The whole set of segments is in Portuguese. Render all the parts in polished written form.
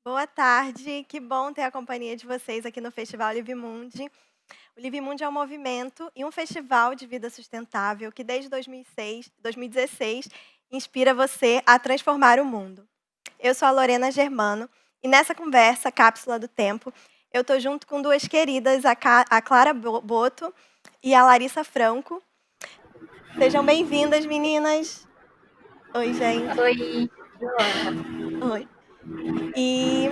Boa tarde, que bom ter a companhia de vocês aqui no Festival Live Mundi. O Live Mundi é um movimento e um festival de vida sustentável que desde 2016 inspira você a transformar o mundo. Eu sou a Lorena Germano e nessa conversa, Cápsula do Tempo, eu tô junto com duas queridas, a Clara Boto e a Larissa Franco. Sejam bem-vindas, meninas. Oi, gente. Oi. Oi. E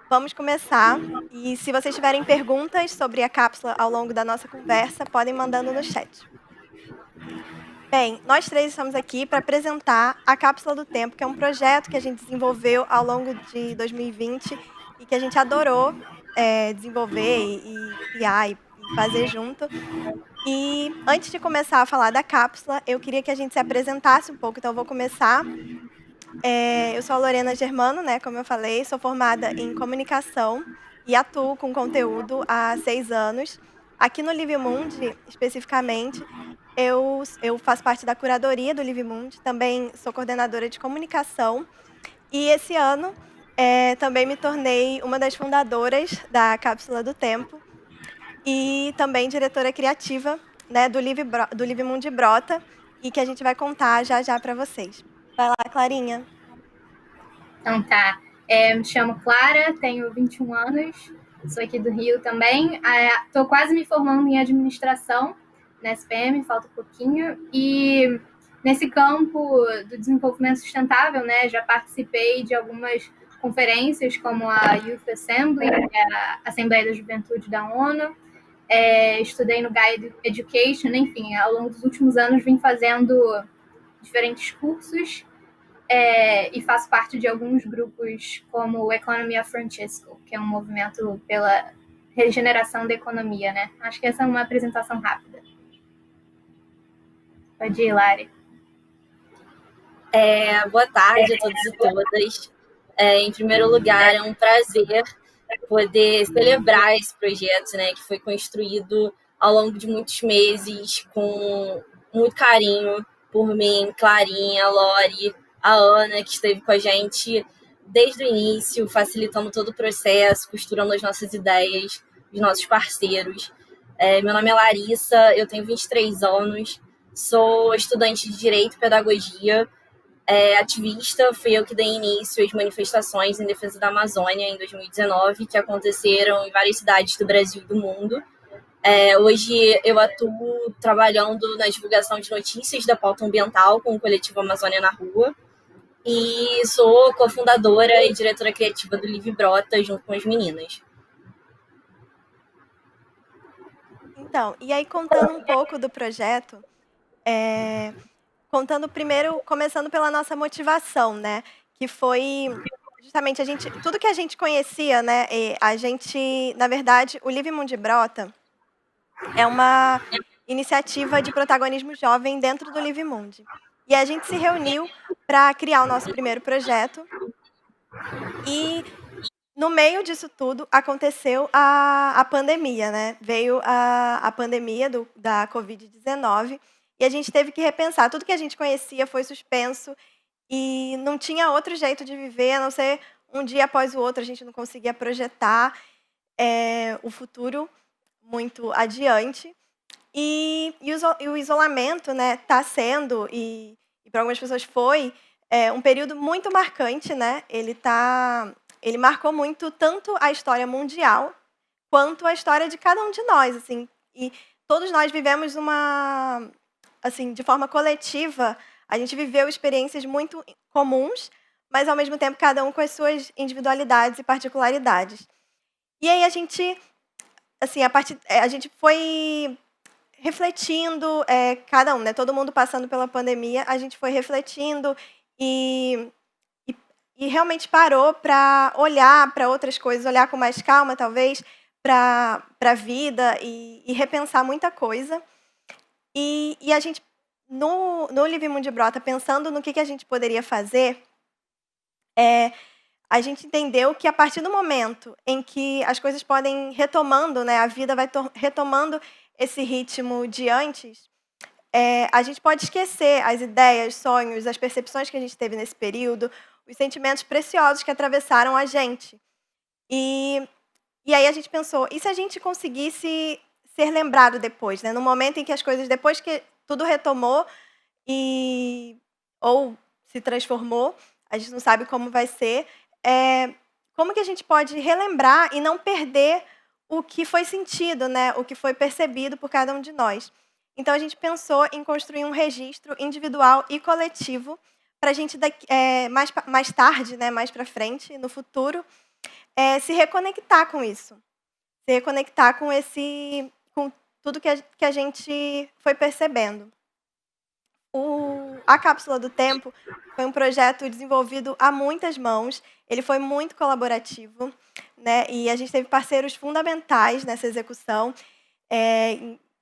vamos começar. E se vocês tiverem perguntas sobre a cápsula ao longo da nossa conversa, podem mandando no chat. Bem, nós três estamos aqui para apresentar a Cápsula do Tempo, que é um projeto que a gente desenvolveu ao longo de 2020 e que a gente adorou desenvolver e criar e fazer junto. E antes de começar a falar da cápsula, eu queria que a gente se apresentasse um pouco, então eu vou começar. Eu sou a Lorena Germano, né, como eu falei, sou formada em comunicação e atuo com conteúdo há 6 anos. Aqui no Live Mundi, especificamente, eu faço parte da curadoria do Live Mundi, também sou coordenadora de comunicação e esse ano, também me tornei uma das fundadoras da Cápsula do Tempo e também diretora criativa, né, do Live Mundi Brota, e que a gente vai contar já já para vocês. Vai lá, Clarinha. Então tá. Me chamo Clara, tenho 21 anos, sou aqui do Rio também. Estou quase me formando em administração na SPM, falta um pouquinho. E nesse campo do desenvolvimento sustentável, né, já participei de algumas conferências, como a Youth Assembly, que é a Assembleia da Juventude da ONU. Estudei no Guide Education, enfim, ao longo dos últimos anos vim fazendo diferentes cursos. E faço parte de alguns grupos como o Economy of Francisco, que é um movimento pela regeneração da economia, né? Acho que essa é uma apresentação rápida. Pode ir, Lari. Boa tarde a todos e todas. Em primeiro lugar, é um prazer poder celebrar esse projeto, né, que foi construído ao longo de muitos meses, com muito carinho por mim, Clarinha, Lori, a Ana, que esteve com a gente desde o início, facilitando todo o processo, costurando as nossas ideias, os nossos parceiros. Meu nome é Larissa, eu tenho 23 anos, sou estudante de Direito e Pedagogia, ativista. Fui eu que dei início às manifestações em defesa da Amazônia em 2019, que aconteceram em várias cidades do Brasil e do mundo. Hoje eu atuo trabalhando na divulgação de notícias da pauta ambiental com o coletivo Amazônia na Rua e sou cofundadora e diretora criativa do Live Brota junto com as meninas. Então, e aí contando um pouco do projeto, começando pela nossa motivação, né? Que foi justamente tudo que a gente conhecia, né? A gente, na verdade, o Live Mundi Brota é uma iniciativa de protagonismo jovem dentro do Live Mundi. E a gente se reuniu para criar o nosso primeiro projeto. E no meio disso tudo aconteceu a pandemia, né? Veio a pandemia da Covid-19 e a gente teve que repensar. Tudo que a gente conhecia foi suspenso e não tinha outro jeito de viver, a não ser um dia após o outro. A gente não conseguia projetar o futuro muito adiante. E o isolamento, né, está sendo, e para algumas pessoas foi, um período muito marcante, né? Ele marcou muito tanto a história mundial quanto a história de cada um de nós, assim. E todos nós vivemos assim, de forma coletiva, a gente viveu experiências muito comuns, mas ao mesmo tempo cada um com as suas individualidades e particularidades. E aí a gente, assim, a gente foi refletindo, cada um, né? Todo mundo passando pela pandemia, a gente foi refletindo e realmente parou para olhar para outras coisas, olhar com mais calma, talvez, para a vida e repensar muita coisa. E a gente, no Live Mundi Brota, pensando no que a gente poderia fazer, a gente entendeu que a partir do momento em que as coisas podem retomando, né, a vida vai retomando esse ritmo de antes, a gente pode esquecer as ideias, sonhos, as percepções que a gente teve nesse período, os sentimentos preciosos que atravessaram a gente. E aí a gente pensou, e se a gente conseguisse ser lembrado depois, né? No momento em que as coisas, depois que tudo retomou ou se transformou, a gente não sabe como vai ser, como que a gente pode relembrar e não perder o que foi sentido, né? O que foi percebido por cada um de nós. Então a gente pensou em construir um registro individual e coletivo para a gente mais tarde, né? Mais para frente, no futuro, se reconectar com isso, se reconectar com tudo que a gente foi percebendo. A Cápsula do Tempo foi um projeto desenvolvido a muitas mãos, ele foi muito colaborativo, né? E a gente teve parceiros fundamentais nessa execução.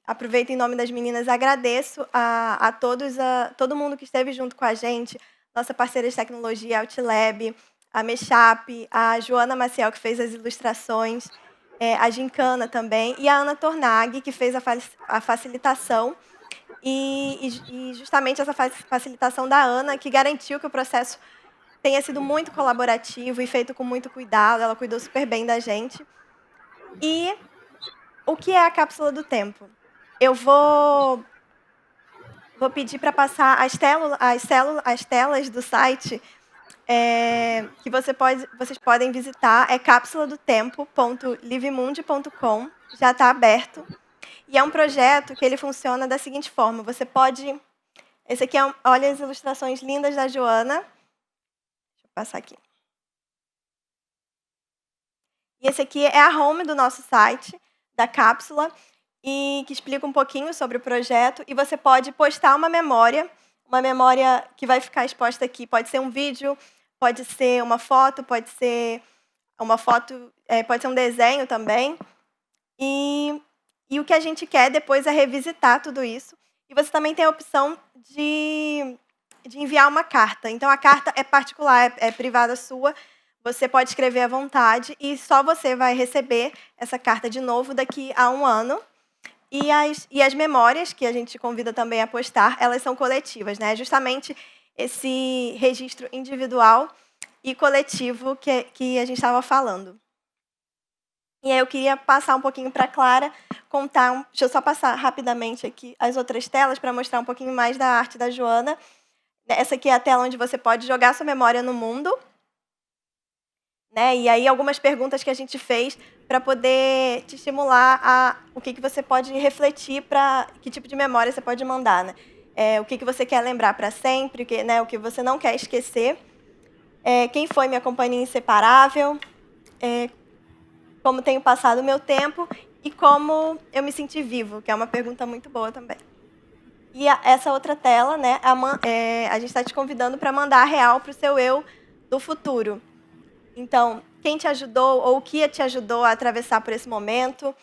Aproveito em nome das meninas, agradeço a todo mundo que esteve junto com a gente, nossa parceira de tecnologia, Outlab, a Mechap, a Joana Maciel, que fez as ilustrações, a Gincana também, e a Ana Tornag, que fez a facilitação, e justamente essa facilitação da Ana, que garantiu que o processo tenha sido muito colaborativo e feito com muito cuidado, ela cuidou super bem da gente. E o que é a Cápsula do Tempo? Eu vou pedir para passar as telas do site que vocês podem visitar, é capsuladotempo.livemundi.com, já está aberto. E é um projeto que ele funciona da seguinte forma, você pode... Esse aqui olha as ilustrações lindas da Joana. Deixa eu passar aqui. E esse aqui é a home do nosso site, da cápsula, e que explica um pouquinho sobre o projeto. E você pode postar uma memória que vai ficar exposta aqui. Pode ser um vídeo, pode ser uma foto, pode ser um desenho também. E o que a gente quer depois é revisitar tudo isso. E você também tem a opção de enviar uma carta. Então, a carta é particular, é privada sua. Você pode escrever à vontade e só você vai receber essa carta de novo daqui a 1 ano. E as memórias, que a gente convida também a postar, elas são coletivas, né? Justamente esse registro individual e coletivo que a gente estava falando. E aí eu queria passar um pouquinho para a Clara, deixa eu só passar rapidamente aqui as outras telas para mostrar um pouquinho mais da arte da Joana. Essa aqui é a tela onde você pode jogar sua memória no mundo. Né? E aí algumas perguntas que a gente fez para poder te estimular o que você pode refletir, para que tipo de memória você pode mandar. Né? O que você quer lembrar para sempre, o que você não quer esquecer. Quem foi minha companhia inseparável, como tenho passado o meu tempo e como eu me senti vivo, que é uma pergunta muito boa também. E essa outra tela, né, a gente está te convidando para mandar a real para o seu eu do futuro. Então, quem te ajudou ou o que te ajudou a atravessar por esse momento,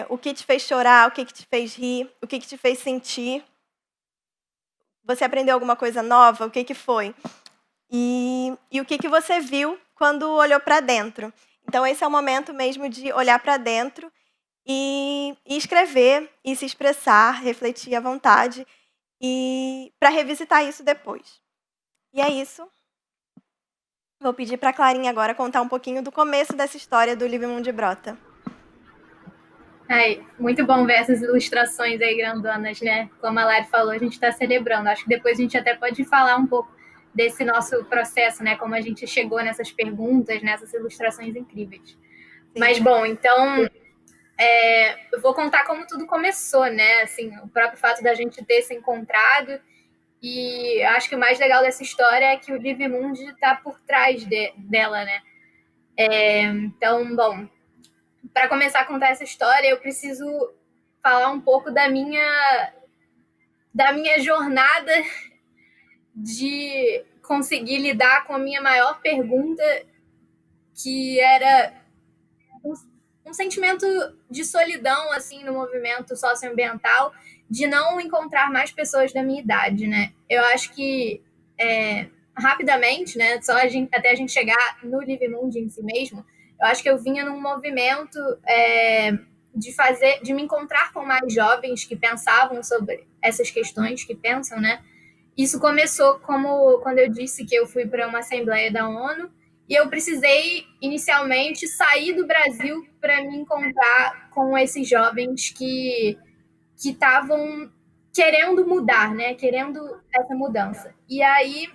o que te fez chorar, o que te fez rir, o que te fez sentir. Você aprendeu alguma coisa nova? O que foi? E o que você viu quando olhou para dentro? Então, esse é o momento mesmo de olhar para dentro e escrever, e se expressar, refletir à vontade, e para revisitar isso depois. E é isso. Vou pedir para a Clarinha agora contar um pouquinho do começo dessa história do Livre Mundi Brota. Muito bom ver essas ilustrações aí grandonas, né? Como a Lari falou, a gente está celebrando. Acho que depois a gente até pode falar um pouco desse nosso processo, né? Como a gente chegou nessas perguntas, nessas ilustrações incríveis. Sim. Mas, bom, então, eu vou contar como tudo começou, né? Assim, o próprio fato da gente ter se encontrado. E acho que o mais legal dessa história é que o Livre Mundi está por trás dela, né? Então, bom, para começar a contar essa história, eu preciso falar um pouco da minha jornada de conseguir lidar com a minha maior pergunta, que era um sentimento de solidão, assim, no movimento socioambiental, de não encontrar mais pessoas da minha idade, né? Eu acho que, rapidamente, né, até a gente chegar no Livre Mundi em si mesmo, eu acho que eu vinha num movimento de me encontrar com mais jovens que pensavam sobre essas questões, que pensam, né? isso começou como quando eu disse que eu fui para uma assembleia da ONU e eu precisei inicialmente sair do Brasil para me encontrar com esses jovens que estavam querendo mudar, né? Querendo essa mudança. E aí,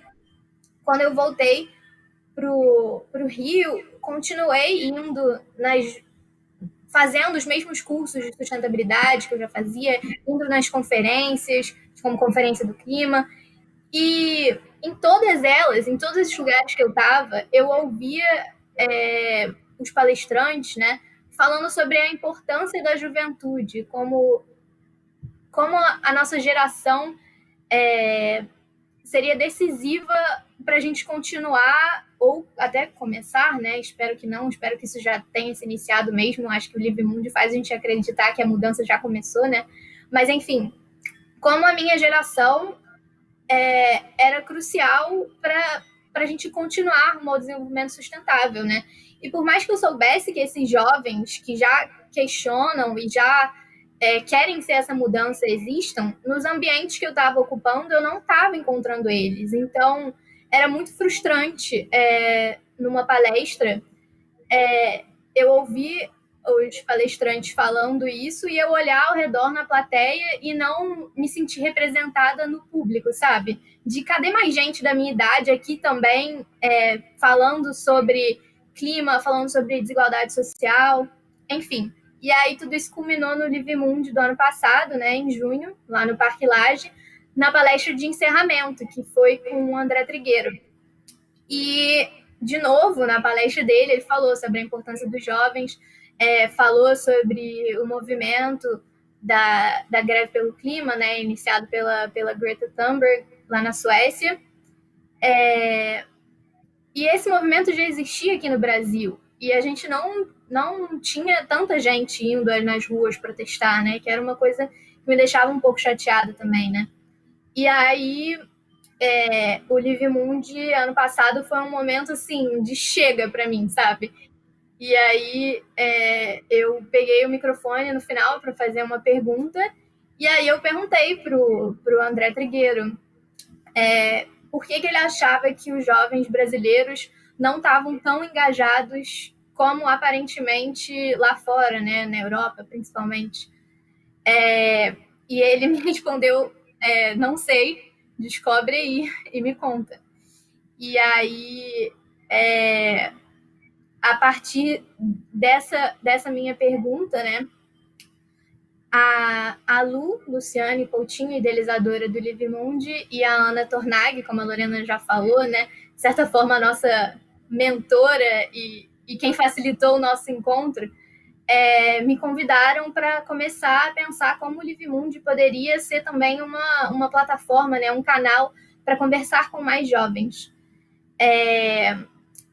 quando eu voltei pro Rio, continuei indo fazendo os mesmos cursos de sustentabilidade que eu já fazia, indo nas conferências, como Conferência do Clima, e em todas elas, em todos esses lugares que eu estava, eu ouvia os palestrantes, né, falando sobre a importância da juventude, como a nossa geração seria decisiva para a gente continuar ou até começar, né? Espero que não, espero que isso já tenha se iniciado mesmo. Acho que o Livre Mundo faz a gente acreditar que a mudança já começou, né? Mas, enfim, como a minha geração era crucial para a gente continuar no desenvolvimento sustentável, né? E por mais que eu soubesse que esses jovens que já questionam e já querem ser essa mudança existam, nos ambientes que eu estava ocupando, eu não estava encontrando eles. Então, era muito frustrante numa palestra eu ouvir os palestrantes falando isso e eu olhar ao redor na plateia e não me sentir representada no público, sabe? De cadê mais gente da minha idade aqui também falando sobre clima, falando sobre desigualdade social, enfim. E aí tudo isso culminou no Livre Mundo do ano passado, né, em junho, lá no Parque Lage, na palestra de encerramento, que foi com o André Trigueiro. E, de novo, na palestra dele, ele falou sobre a importância dos jovens, falou sobre o movimento da greve pelo clima, né, iniciado pela Greta Thunberg, lá na Suécia. E esse movimento já existia aqui no Brasil, e a gente não tinha tanta gente indo nas ruas protestar, né, que era uma coisa que me deixava um pouco chateada também, né. E aí, o Livre Mundi, ano passado, foi um momento, assim, de chega para mim, sabe? E aí, eu peguei o microfone no final para fazer uma pergunta, e aí eu perguntei pro André Trigueiro por que ele achava que os jovens brasileiros não estavam tão engajados como aparentemente lá fora, né, na Europa, principalmente. E ele me respondeu, não sei, descobre aí e me conta. E aí, a partir dessa minha pergunta, né, a Luciane Coutinho, idealizadora do Livre Mundi, e a Ana Tornag, como a Lorena já falou, né, de certa forma a nossa mentora e quem facilitou o nosso encontro, me convidaram para começar a pensar como o Livre Mundi poderia ser também uma plataforma, né, um canal para conversar com mais jovens.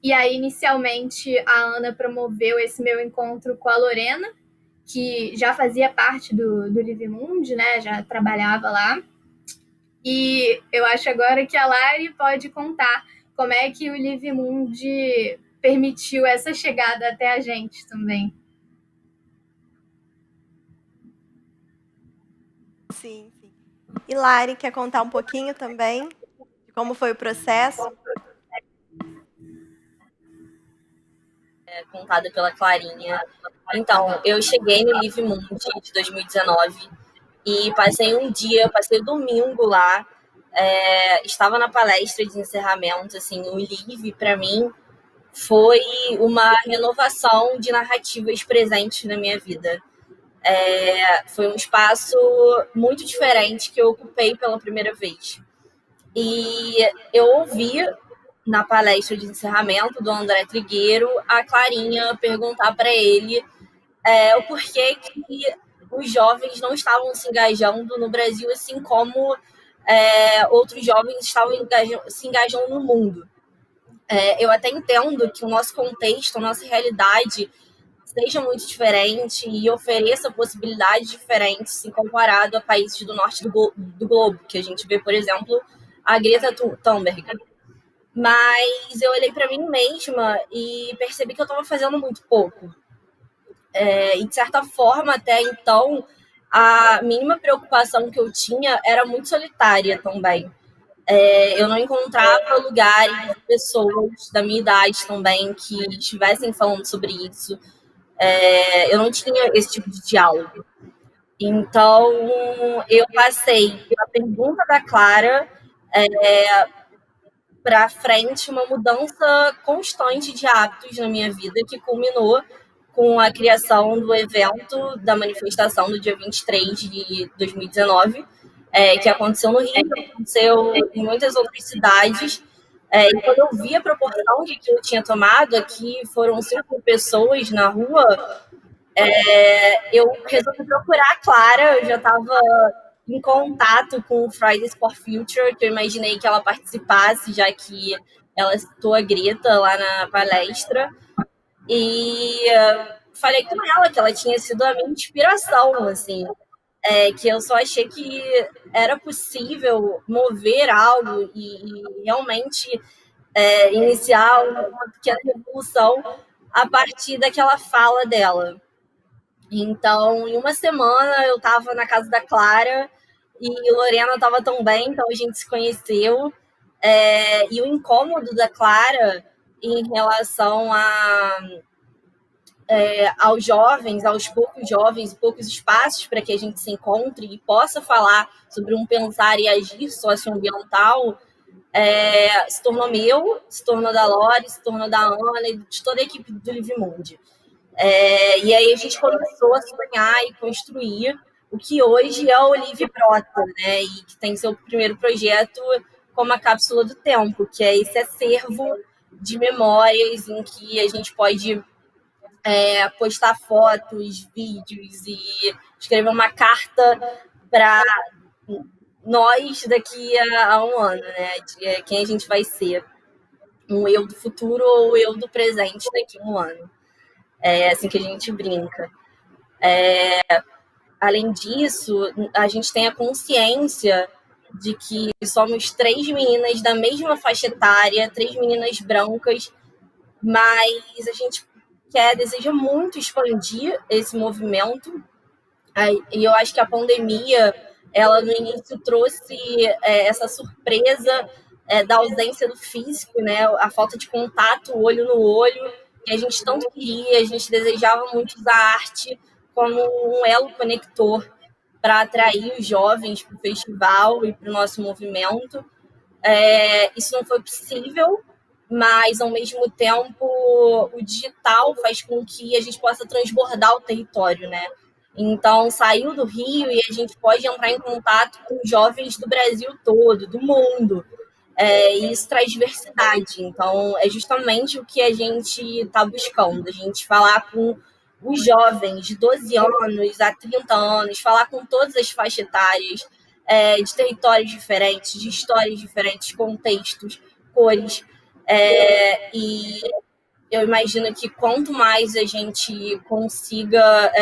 E aí, inicialmente, a Ana promoveu esse meu encontro com a Lorena, que já fazia parte do Livre Mundi, né, já trabalhava lá. E eu acho agora que a Lari pode contar como é que o Livre Mundi permitiu essa chegada até a gente também. Sim, sim. E Lari, quer contar um pouquinho também de como foi o processo? Contada pela Clarinha. Então, eu cheguei no Livre Mundi de 2019 e passei o domingo lá, estava na palestra de encerramento, assim, o Livre, para mim, foi uma renovação de narrativas presentes na minha vida. Foi um espaço muito diferente que eu ocupei pela primeira vez. E eu ouvi na palestra de encerramento do André Trigueiro a Clarinha perguntar para ele o porquê que os jovens não estavam se engajando no Brasil, assim como outros jovens estavam se engajando no mundo. Eu até entendo que o nosso contexto, a nossa realidade seja muito diferente e ofereça possibilidades diferentes se comparado a países do norte do globo, que a gente vê, por exemplo, a Greta Thunberg. Mas eu olhei para mim mesma e percebi que eu estava fazendo muito pouco. E, de certa forma, até então, a mínima preocupação que eu tinha era muito solitária também. Eu não encontrava lugares, pessoas da minha idade também que estivessem falando sobre isso. Eu não tinha esse tipo de diálogo. Então, eu passei pela pergunta da Clara para frente uma mudança constante de hábitos na minha vida, que culminou com a criação do evento da manifestação do dia 23 de 2019, que aconteceu no Rio, aconteceu em muitas outras cidades. E quando eu vi a proporção de que eu tinha tomado, aqui foram 5 pessoas na rua, eu resolvi procurar a Clara. Eu já estava em contato com o Fridays for Future, que eu imaginei que ela participasse, já que ela citou a Greta lá na palestra. E falei com ela que ela tinha sido a minha inspiração, assim, que eu só achei que era possível mover algo e realmente iniciar uma pequena revolução a partir daquela fala dela. Então, em uma semana, eu estava na casa da Clara e Lorena estava também, então a gente se conheceu. E o incômodo da Clara em relação aos jovens, aos poucos espaços para que a gente se encontre e possa falar sobre um pensar e agir socioambiental, se tornou meu, se tornou da Lore, se tornou da Ana e de toda a equipe do Livemundi. E aí a gente começou a sonhar e construir o que hoje é o Live Brota, né? E que tem seu primeiro projeto como a Cápsula do Tempo, que é esse acervo de memórias em que a gente pode postar fotos, vídeos e escrever uma carta para nós daqui a um ano, né? De quem a gente vai ser, um eu do futuro ou eu do presente daqui a um ano. É assim que a gente brinca. Além disso, a gente tem a consciência de que somos 3 meninas da mesma faixa etária, 3 meninas brancas, mas a gente deseja muito expandir esse movimento. E eu acho que a pandemia, ela no início trouxe essa surpresa da ausência do físico, né? A falta de contato, olho no olho, que a gente tanto queria, a gente desejava muito usar a arte como um elo conector para atrair os jovens para o festival e para o nosso movimento. Isso não foi possível, mas, ao mesmo tempo, o digital faz com que a gente possa transbordar o território, né? Então, saiu do Rio e a gente pode entrar em contato com jovens do Brasil todo, do mundo. E isso traz diversidade. Então, é justamente o que a gente está buscando, a gente falar com os jovens de 12 anos a 30 anos, falar com todas as faixas etárias, de territórios diferentes, de histórias diferentes, contextos, cores. E eu imagino que quanto mais a gente consiga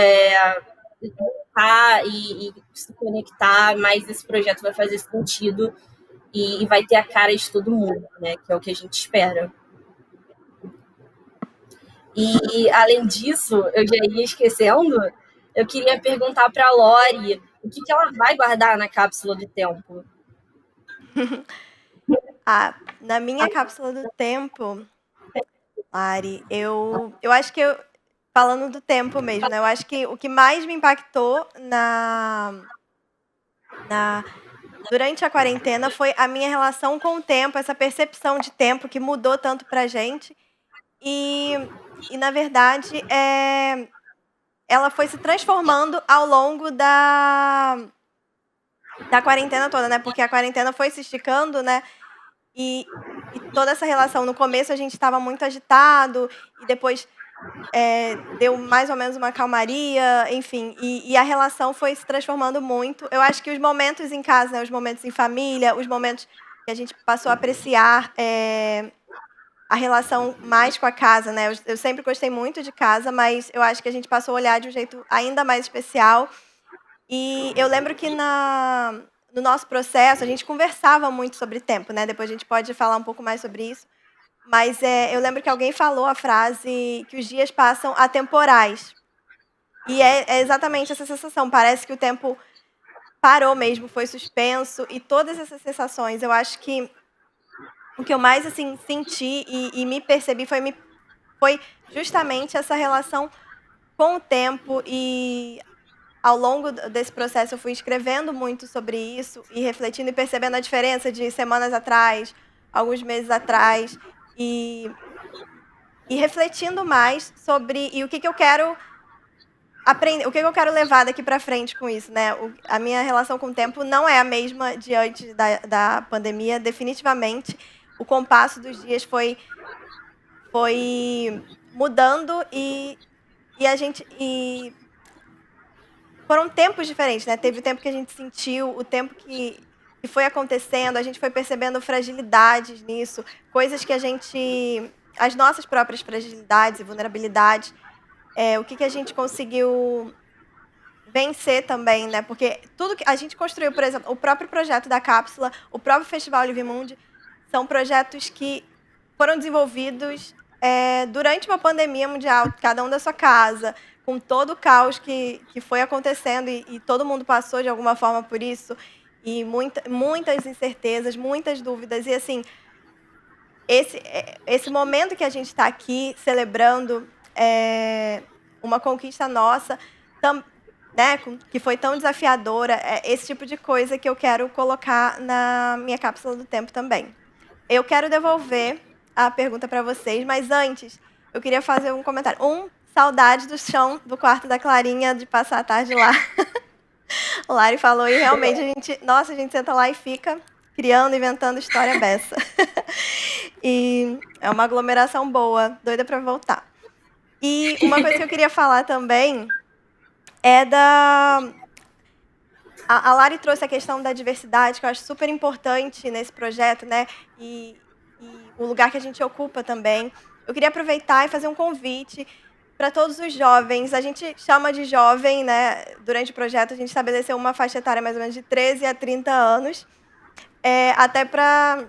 e se conectar, mais esse projeto vai fazer sentido e vai ter a cara de todo mundo, né? Que é o que a gente espera. E, além disso, eu já ia esquecendo, eu queria perguntar para a Lore o que ela vai guardar na cápsula do tempo. Na minha cápsula do tempo, Lari, eu acho que falando do tempo mesmo, né? Eu acho que o que mais me impactou durante a quarentena foi a minha relação com o tempo, essa percepção de tempo que mudou tanto pra gente. E na verdade, ela foi se transformando ao longo da quarentena toda, né? Porque a quarentena foi se esticando, né? E toda essa relação, no começo a gente estava muito agitado, e depois deu mais ou menos uma calmaria, enfim, e a relação foi se transformando muito. Eu acho que os momentos em casa, né, os momentos em família, os momentos que a gente passou a apreciar a relação mais com a casa, né? Eu sempre gostei muito de casa, mas eu acho que a gente passou a olhar de um jeito ainda mais especial. E eu lembro que no nosso processo, a gente conversava muito sobre tempo, né? Depois a gente pode falar um pouco mais sobre isso. Mas eu lembro que alguém falou a frase que os dias passam atemporais. E é exatamente essa sensação. Parece que o tempo parou mesmo, foi suspenso, e todas essas sensações, eu acho que o que eu mais assim senti e me percebi foi justamente essa relação com o tempo. E ao longo desse processo eu fui escrevendo muito sobre isso e refletindo e percebendo a diferença de semanas atrás, alguns meses atrás, e refletindo mais sobre o que eu quero aprender, o que eu quero levar daqui para frente com isso, né? A minha relação com o tempo não é a mesma de antes da pandemia, definitivamente. O compasso dos dias foi mudando e a gente foram tempos diferentes, né? Teve o tempo que a gente sentiu, o tempo que foi acontecendo, a gente foi percebendo fragilidades nisso, coisas que as nossas próprias fragilidades e vulnerabilidades, o que a gente conseguiu vencer também, né? Porque tudo que a gente construiu, por exemplo, o próprio projeto da cápsula, o próprio Festival Live Mundi, são projetos que foram desenvolvidos durante uma pandemia mundial, cada um da sua casa, com todo o caos que foi acontecendo e todo mundo passou de alguma forma por isso, e muitas incertezas, muitas dúvidas. E assim, esse momento que a gente está aqui celebrando uma conquista nossa, né, que foi tão desafiadora, esse tipo de coisa que eu quero colocar na minha cápsula do tempo também. Eu quero devolver a pergunta para vocês, mas antes eu queria fazer um comentário. Saudade do chão do quarto da Clarinha, de passar a tarde lá. O Lari falou e realmente a gente senta lá e fica criando, inventando história beça. E é uma aglomeração boa, doida para voltar. E uma coisa que eu queria falar também é a Lari trouxe a questão da diversidade, que eu acho super importante nesse projeto, né? E o lugar que a gente ocupa também. Eu queria aproveitar e fazer um convite para todos os jovens. A gente chama de jovem, né? Durante o projeto, a gente estabeleceu uma faixa etária mais ou menos de 13 a 30 anos, até para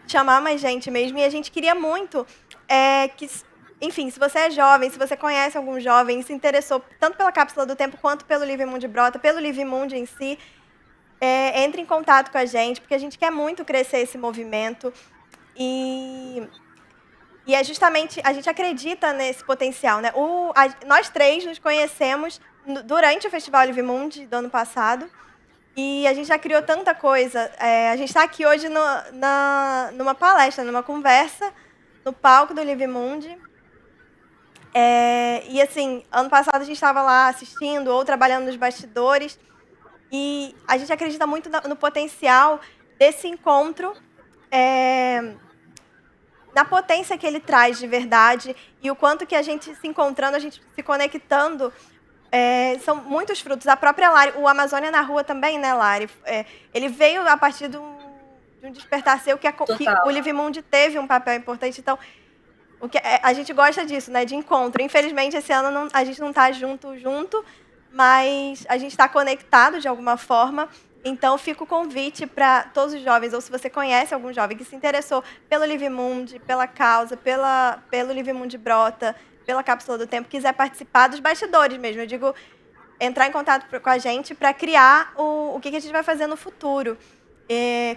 chamar mais gente mesmo. E a gente queria muito que, enfim, se você é jovem, se você conhece algum jovem, se interessou tanto pela Cápsula do Tempo quanto pelo Live Mundi Brota, pelo Live Mundi em si, entre em contato com a gente, porque a gente quer muito crescer esse movimento. E é justamente, a gente acredita nesse potencial, né? Nós três nos conhecemos durante o Festival Live Mundi do ano passado, e a gente já criou tanta coisa. A gente está aqui hoje numa palestra, numa conversa, no palco do Live Mundi. E assim, ano passado a gente estava lá assistindo ou trabalhando nos bastidores, e a gente acredita muito no potencial desse encontro, na potência que ele traz de verdade, e o quanto que a gente se encontrando, a gente se conectando, são muitos frutos. A própria Lari, o Amazônia na Rua também, né, Lari? Ele veio a partir de um despertar seu, que o Live Mundi teve um papel importante. Então, a gente gosta disso, né, de encontro. Infelizmente, esse ano a gente não está junto, mas a gente está conectado de alguma forma. Então, fica o convite para todos os jovens, ou se você conhece algum jovem que se interessou pelo Live Mundi, pela causa, pelo Live Mundi Brota, pela Cápsula do Tempo, quiser participar dos bastidores mesmo. Eu digo, entrar em contato com a gente para criar o que a gente vai fazer no futuro.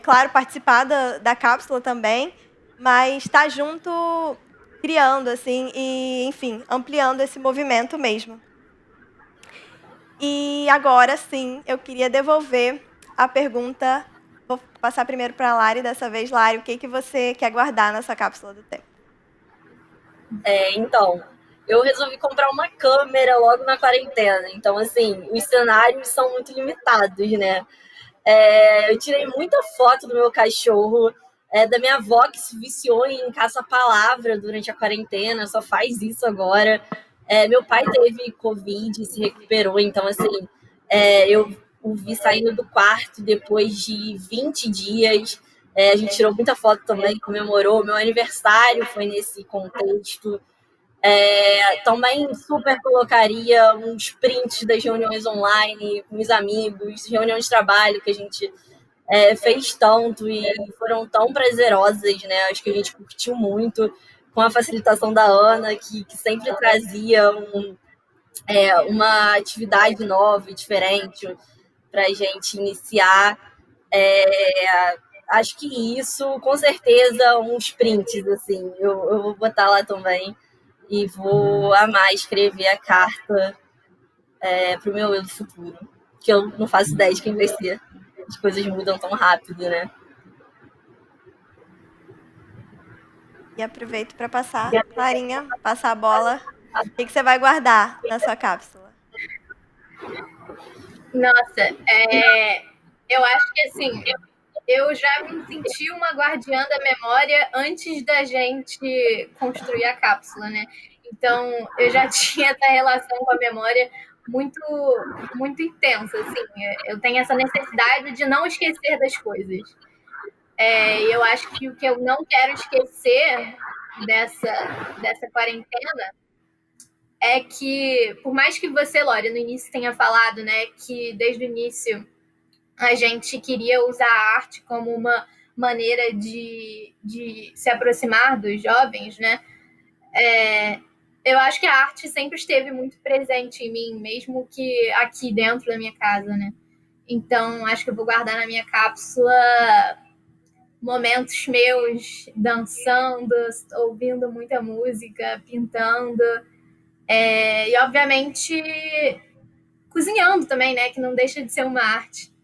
Claro, participar da cápsula também, mas estar junto, criando, assim, e, enfim, ampliando esse movimento mesmo. E agora, sim, eu queria devolver a pergunta. Vou passar primeiro para a Lari, dessa vez. Lari, o que você quer guardar na sua cápsula do tempo? Então, eu resolvi comprar uma câmera logo na quarentena. Então, assim, os cenários são muito limitados, né? Eu tirei muita foto do meu cachorro, da minha avó que se viciou em caça-palavra durante a quarentena, só faz isso agora. Meu pai teve Covid e se recuperou, então, assim, eu o vi saindo do quarto depois de 20 dias. A gente tirou muita foto também, comemorou. Meu aniversário foi nesse contexto. Também super colocaria uns prints das reuniões online com os amigos, reuniões de trabalho que a gente fez tanto e foram tão prazerosas, né? Acho que a gente curtiu muito, com a facilitação da Ana, que sempre trazia uma atividade nova e diferente para a gente iniciar. Acho que isso, com certeza, uns prints, assim, eu vou botar lá também e vou amar escrever a carta para o meu eu do futuro, que eu não faço ideia de quem vai ser. As coisas mudam tão rápido, né? E aproveito para passar, Clarinha, passar a bola. O que você vai guardar na sua cápsula? Nossa, eu acho que assim, eu já me senti uma guardiã da memória antes da gente construir a cápsula, né? Então, eu já tinha essa relação com a memória muito, muito intensa, assim. Eu tenho essa necessidade de não esquecer das coisas. E eu acho que o que eu não quero esquecer dessa quarentena é que, por mais que você, Lore, no início tenha falado, né, que desde o início a gente queria usar a arte como uma maneira de se aproximar dos jovens, né? Eu acho que a arte sempre esteve muito presente em mim, mesmo que aqui dentro da minha casa, né? Então, acho que eu vou guardar na minha cápsula momentos meus dançando, ouvindo muita música, pintando, e obviamente cozinhando também, né? Que não deixa de ser uma arte.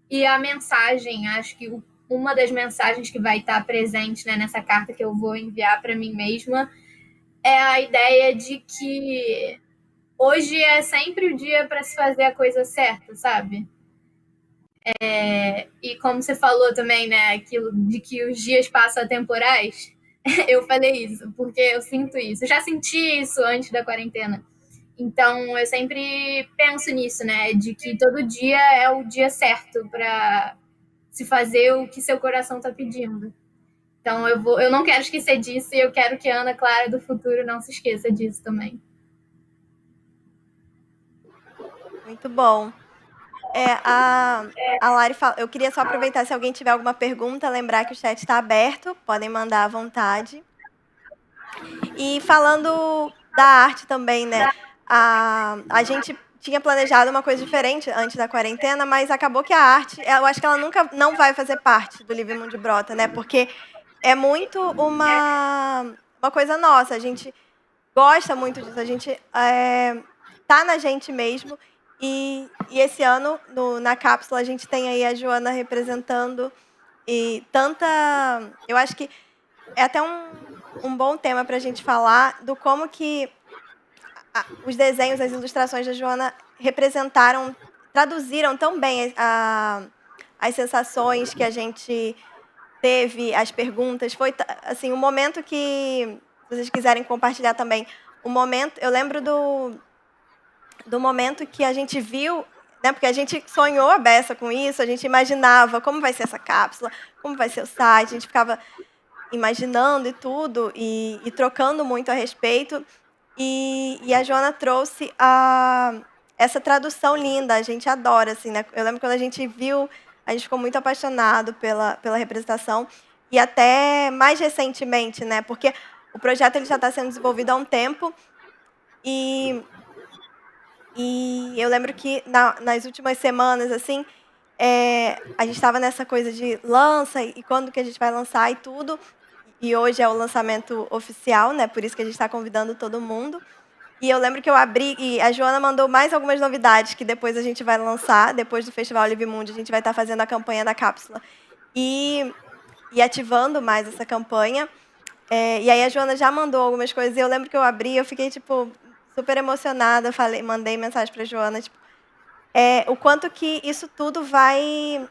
E a mensagem, acho que uma das mensagens que vai estar presente, né, nessa carta que eu vou enviar para mim mesma é a ideia de que hoje é sempre o dia para se fazer a coisa certa, sabe? E como você falou também, né, aquilo de que os dias passam atemporais, eu falei isso, porque eu sinto isso. Eu já senti isso antes da quarentena. Então, eu sempre penso nisso, né, de que todo dia é o dia certo para se fazer o que seu coração está pedindo. Então, eu não quero esquecer disso e eu quero que a Ana Clara do futuro não se esqueça disso também. Muito bom. A Lari fala, eu queria só aproveitar, se alguém tiver alguma pergunta, lembrar que o chat está aberto, podem mandar à vontade. E falando da arte também, né? A gente tinha planejado uma coisa diferente antes da quarentena, mas acabou que a arte, eu acho que ela nunca não vai fazer parte do Livre Mundo de Brota, né? Porque é muito uma coisa nossa, a gente gosta muito disso, a gente tá na gente mesmo. E esse ano, na cápsula, a gente tem aí a Joana representando e tanta... Eu acho que é até um bom tema para a gente falar do como que os desenhos, as ilustrações da Joana representaram, traduziram tão bem as sensações que a gente teve, as perguntas. Foi assim, um momento que, se vocês quiserem compartilhar também, o momento, eu lembro do momento que a gente viu, né, porque a gente sonhou a beça com isso, a gente imaginava como vai ser essa cápsula, como vai ser o site, a gente ficava imaginando e tudo, e trocando muito a respeito. E a Joana trouxe essa tradução linda, a gente adora, assim, né? Eu lembro quando a gente viu, a gente ficou muito apaixonado pela representação, e até mais recentemente, né? Porque o projeto ele já está sendo desenvolvido há um tempo, e eu lembro que nas últimas semanas, assim, a gente estava nessa coisa de lança, e quando que a gente vai lançar e tudo, e hoje é o lançamento oficial, né? Por isso que a gente está convidando todo mundo. E eu lembro que eu abri, e a Joana mandou mais algumas novidades que depois a gente vai lançar, depois do Festival Livre Mundo, a gente vai estar fazendo a campanha da cápsula e ativando mais essa campanha. E aí a Joana já mandou algumas coisas, e eu lembro que eu abri, eu fiquei, tipo, super emocionada, mandei mensagem para a Joana, tipo, o quanto que isso tudo vai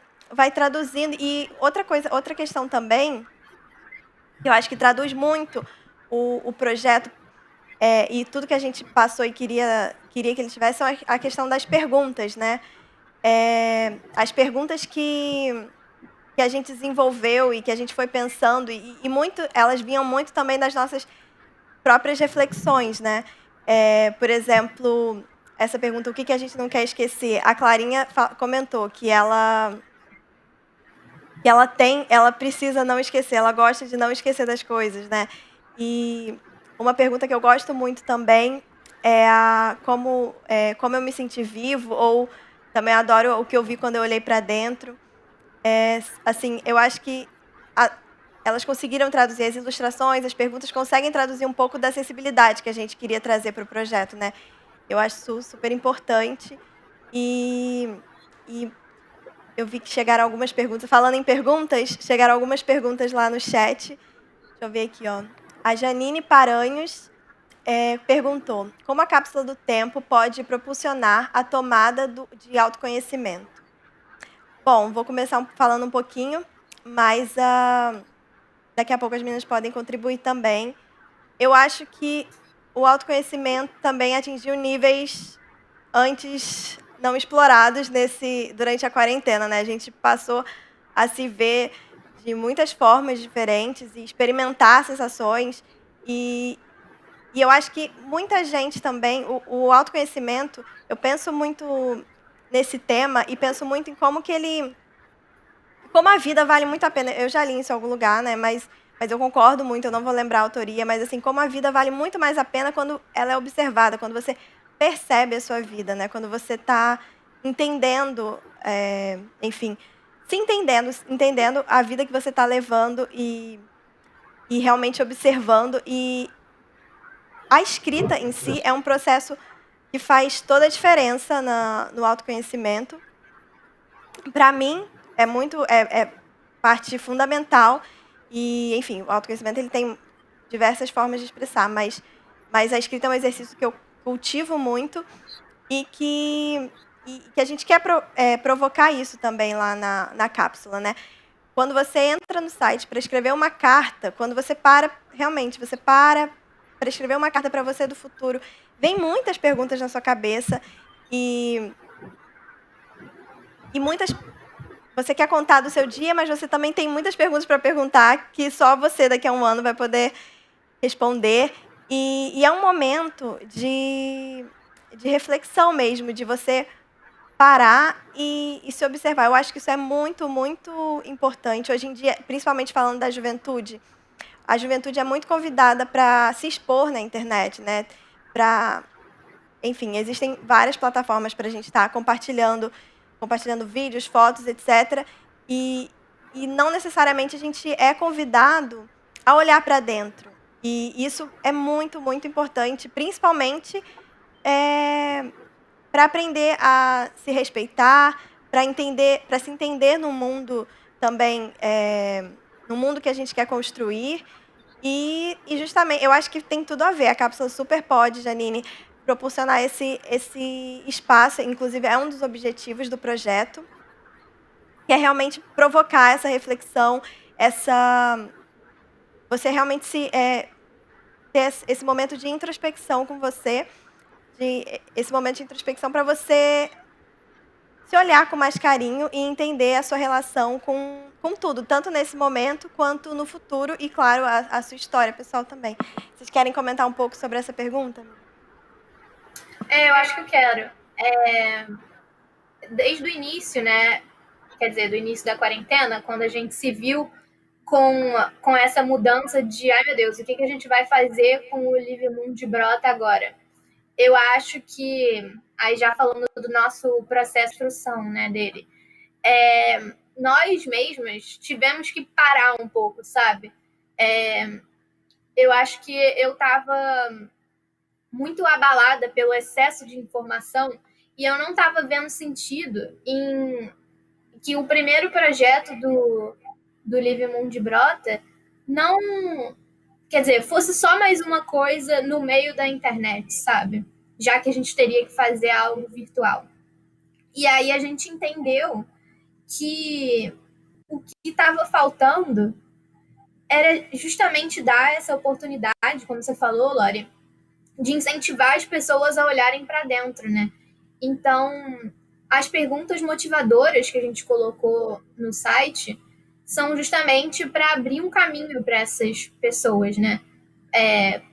traduzindo. E outra questão também, que eu acho que traduz muito o projeto, e tudo que a gente passou e queria que ele tivesse, é a questão das perguntas, né? As perguntas que a gente desenvolveu e que a gente foi pensando, e muito, elas vinham muito também das nossas próprias reflexões, né? Por exemplo, essa pergunta, o que a gente não quer esquecer? A Clarinha comentou que ela precisa não esquecer, ela gosta de não esquecer das coisas, né? E uma pergunta que eu gosto muito também é como eu me senti vivo, ou também adoro o que eu vi quando eu olhei para dentro. Assim, eu acho que elas conseguiram traduzir as ilustrações, as perguntas conseguem traduzir um pouco da sensibilidade que a gente queria trazer para o projeto, né? Eu acho isso super importante. E eu vi que chegaram algumas perguntas. Falando em perguntas, chegaram algumas perguntas lá no chat. Deixa eu ver aqui, ó. A Janine Paranhos perguntou: como a cápsula do tempo pode propulsionar a tomada de autoconhecimento? Bom, vou começar falando um pouquinho, mas daqui a pouco as meninas podem contribuir também. Eu acho que o autoconhecimento também atingiu níveis antes não explorados durante a quarentena, né? A gente passou a se ver de muitas formas diferentes e experimentar sensações. E eu acho que muita gente também, o autoconhecimento, eu penso muito nesse tema e penso muito em como a vida vale muito a pena. Eu já li isso em algum lugar, né? Mas eu concordo muito, eu não vou lembrar a autoria, mas assim, como a vida vale muito mais a pena quando ela é observada, quando você percebe a sua vida, né? Quando você está entendendo, enfim, se entendendo a vida que você está levando e realmente observando. E a escrita em si é um processo que faz toda a diferença no autoconhecimento. Para mim, é parte fundamental. E, enfim, o autoconhecimento ele tem diversas formas de expressar, mas a escrita é um exercício que eu cultivo muito e que a gente quer provocar isso também lá na cápsula, né? Quando você entra no site para escrever uma carta, quando você realmente, você para escrever uma carta para você do futuro, vem muitas perguntas na sua cabeça e muitas. Você quer contar do seu dia, mas você também tem muitas perguntas para perguntar que só você daqui a um ano vai poder responder. E é um momento de reflexão mesmo, de você parar e se observar. Eu acho que isso é muito, muito importante. Hoje em dia, principalmente falando da juventude, a juventude é muito convidada para se expor na internet, né? Enfim, existem várias plataformas para a gente estar compartilhando vídeos, fotos, etc. E não necessariamente a gente é convidado a olhar para dentro. E isso é muito, muito importante, principalmente para aprender a se respeitar, para se entender no mundo também, no mundo que a gente quer construir. E justamente, eu acho que tem tudo a ver. A cápsula super pode, Janine, proporcionar esse espaço, inclusive é um dos objetivos do projeto, que é realmente provocar essa reflexão, você realmente ter esse momento de introspecção com você, esse momento de introspecção para você se olhar com mais carinho e entender a sua relação com tudo, tanto nesse momento quanto no futuro e, claro, a sua história pessoal também. Vocês querem comentar um pouco sobre essa pergunta? Eu acho que eu quero. Desde o início, né? Quer dizer, do início da quarentena, quando a gente se viu com essa mudança de, ai meu Deus, o que a gente vai fazer com o Livre Mundo de Brota agora? Eu acho que, aí já falando do nosso processo de construção, né, dele, nós mesmas tivemos que parar um pouco, sabe? Eu acho que eu estava muito abalada pelo excesso de informação e eu não estava vendo sentido em que o primeiro projeto do Livre Mundo de Brota não, quer dizer, fosse só mais uma coisa no meio da internet, sabe? Já que a gente teria que fazer algo virtual. E aí a gente entendeu que o que estava faltando era justamente dar essa oportunidade, como você falou, Lori, de incentivar as pessoas a olharem para dentro, né? Então, as perguntas motivadoras que a gente colocou no site são justamente para abrir um caminho para essas pessoas, né?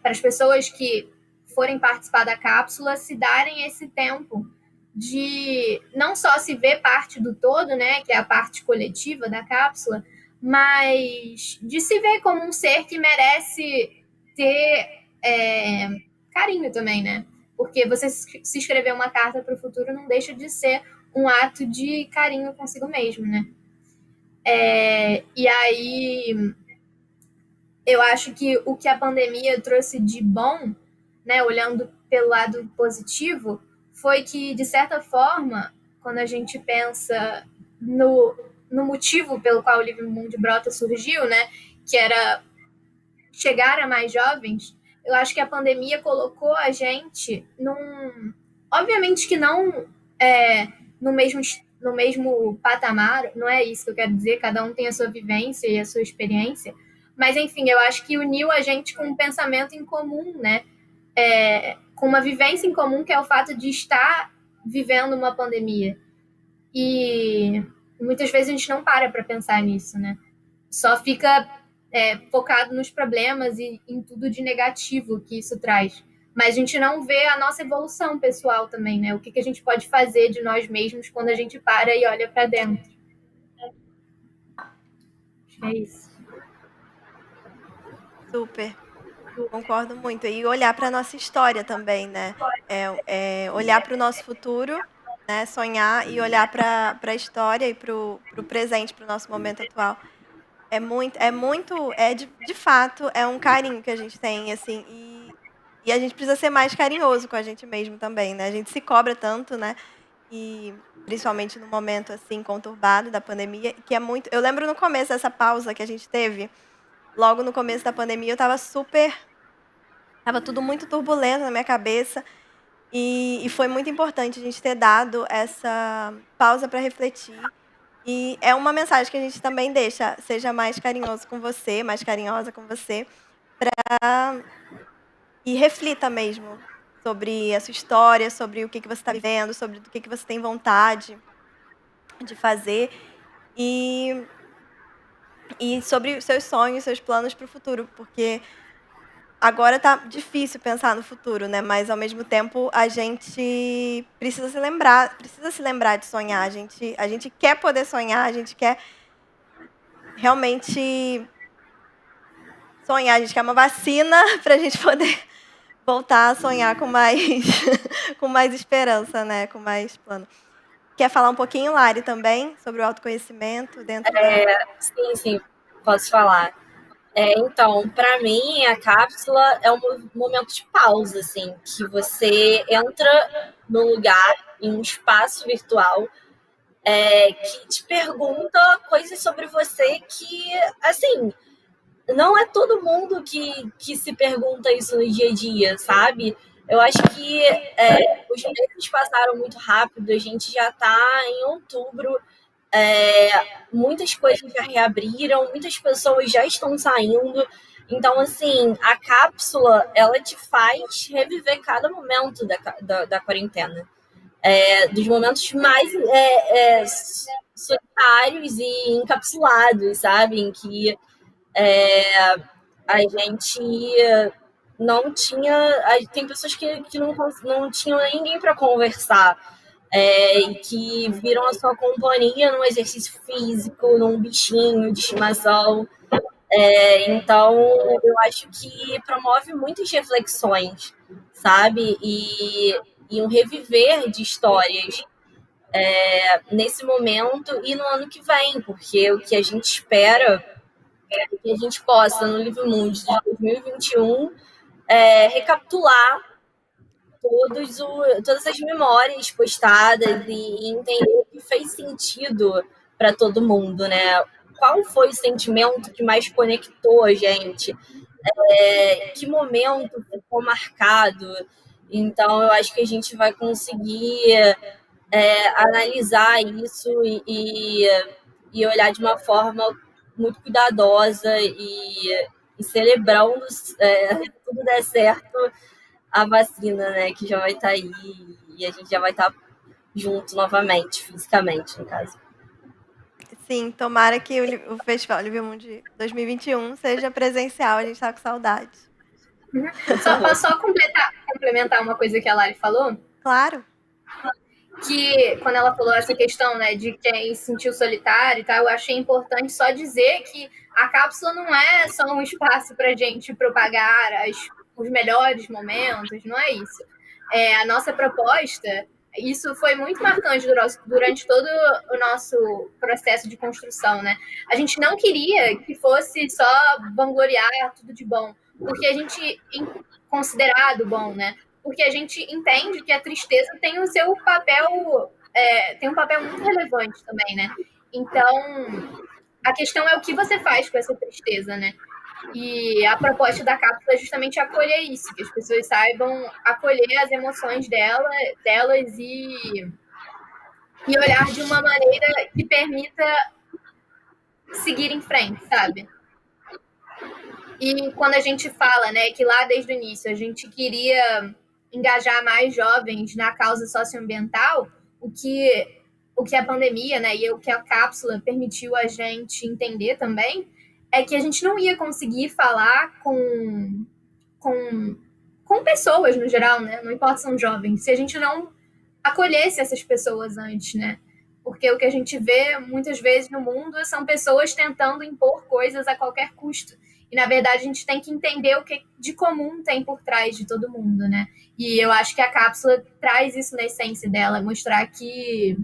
Para as pessoas que forem participar da cápsula se darem esse tempo de não só se ver parte do todo, né? Que é a parte coletiva da cápsula, mas de se ver como um ser que merece ter carinho também, né? Porque você se escrever uma carta para o futuro não deixa de ser um ato de carinho consigo mesmo, né? E aí, eu acho que o que a pandemia trouxe de bom, né, olhando pelo lado positivo, foi que, de certa forma, quando a gente pensa no motivo pelo qual o Livre Mundo de Brota surgiu, né, que era chegar a mais jovens, eu acho que a pandemia colocou a gente num... Obviamente que não no mesmo patamar, não é isso que eu quero dizer, cada um tem a sua vivência e a sua experiência, mas, enfim, eu acho que uniu a gente com um pensamento em comum, né? Com uma vivência em comum, que é o fato de estar vivendo uma pandemia. E muitas vezes a gente não para pensar nisso, né? Só fica focado nos problemas e em tudo de negativo que isso traz. Mas a gente não vê a nossa evolução pessoal também, né? O que a gente pode fazer de nós mesmos quando a gente para e olha para dentro. Acho que é isso. Super. Concordo muito. E olhar para a nossa história também, né? Olhar para o nosso futuro, né? Sonhar e olhar para a história e para o presente, para o nosso momento atual. De fato, é um carinho que a gente tem, assim, e a gente precisa ser mais carinhoso com a gente mesmo também, né? A gente se cobra tanto, né? E principalmente no momento, assim, conturbado da pandemia, que é muito... Eu lembro no começo dessa pausa que a gente teve, logo no começo da pandemia, eu estava tudo muito turbulento na minha cabeça, e foi muito importante a gente ter dado essa pausa para refletir. E é uma mensagem que a gente também deixa, seja mais carinhoso com você, mais carinhosa com você, e reflita mesmo sobre a sua história, sobre o que você está vivendo, sobre o que você tem vontade de fazer, e sobre os seus sonhos, seus planos para o futuro, porque agora está difícil pensar no futuro, né? Mas ao mesmo tempo a gente precisa se lembrar de sonhar. A gente quer poder sonhar, a gente quer realmente sonhar, a gente quer uma vacina para a gente poder voltar a sonhar com mais, com mais esperança, né? Com mais plano. Quer falar um pouquinho, Lari, também, sobre o autoconhecimento dentro Sim, posso falar. Então, para mim, a cápsula é um momento de pausa, assim, que você entra num lugar, em um espaço virtual, que te pergunta coisas sobre você que, assim, não é todo mundo que se pergunta isso no dia a dia, sabe? Eu acho que os meses passaram muito rápido, a gente já está em outubro, muitas coisas já reabriram, muitas pessoas já estão saindo. Então, assim, a cápsula, ela te faz reviver cada momento da quarentena. Dos momentos mais solitários e encapsulados, sabe? Em que a gente não tinha... Tem pessoas que não tinham ninguém para conversar. E que viram a sua companhia num exercício físico, num bichinho de estimação. Então, eu acho que promove muitas reflexões, sabe? E um reviver de histórias nesse momento e no ano que vem, porque o que a gente espera é que a gente possa, no Livre Mundo de 2021, recapitular todas as memórias postadas e entender o que fez sentido para todo mundo, né? Qual foi o sentimento que mais conectou a gente? Que momento ficou marcado? Então, eu acho que a gente vai conseguir analisar isso e olhar de uma forma muito cuidadosa e celebrando, se tudo der certo, a vacina, né, que já vai estar aí e a gente já vai estar junto novamente, fisicamente, no caso. Sim, tomara que o Festival Livre Mundo de 2021 seja presencial, a gente está com saudade. Posso só complementar uma coisa que a Lari falou? Claro. Que quando ela falou essa questão, né, de quem se sentiu solitário e tal, eu achei importante só dizer que a cápsula não é só um espaço para a gente propagar as os melhores momentos, não é isso. A nossa proposta, isso foi muito marcante durante todo o nosso processo de construção, né? A gente não queria que fosse só vangloriar tudo de bom, porque a gente considerado bom, né? Porque a gente entende que a tristeza tem o seu papel, tem um papel muito relevante também, né? Então, a questão é o que você faz com essa tristeza, né? E a proposta da cápsula é justamente acolher isso, que as pessoas saibam acolher as emoções delas e olhar de uma maneira que permita seguir em frente, sabe? E quando a gente fala, né, que lá desde o início a gente queria engajar mais jovens na causa socioambiental, o que a pandemia, né, e o que a cápsula permitiu a gente entender também, é que a gente não ia conseguir falar com pessoas no geral, né, não importa se são jovens, se a gente não acolhesse essas pessoas antes, né? Porque o que a gente vê muitas vezes no mundo são pessoas tentando impor coisas a qualquer custo. E, na verdade, a gente tem que entender o que de comum tem por trás de todo mundo, né? E eu acho que a cápsula traz isso na essência dela, mostrar que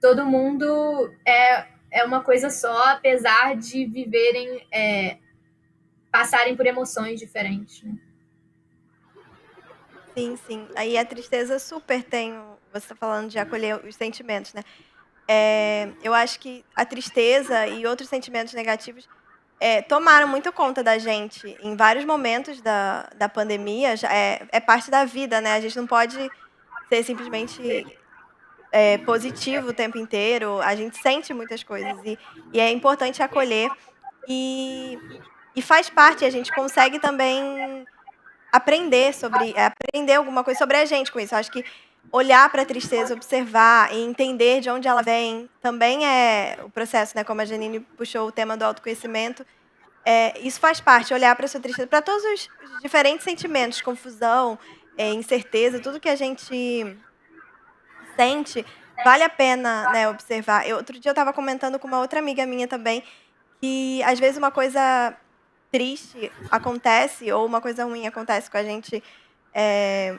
todo mundo é uma coisa só, apesar de viverem, passarem por emoções diferentes, né? Sim, sim. Aí a tristeza super tem. Você está falando de acolher os sentimentos, né? Eu acho que a tristeza e outros sentimentos negativos tomaram muito conta da gente em vários momentos da pandemia. É parte da vida, né? A gente não pode ser simplesmente positivo o tempo inteiro. A gente sente muitas coisas e é importante acolher. E faz parte, a gente consegue também aprender alguma coisa sobre a gente com isso. Eu acho que olhar para a tristeza, observar e entender de onde ela vem também é o processo, né? Como a Janine puxou o tema do autoconhecimento. Isso faz parte, olhar para a sua tristeza, para todos os diferentes sentimentos, confusão, incerteza, tudo que a gente sente, vale a pena, né, observar. Outro dia eu estava comentando com uma outra amiga minha também, que às vezes uma coisa triste acontece, ou uma coisa ruim acontece com a gente,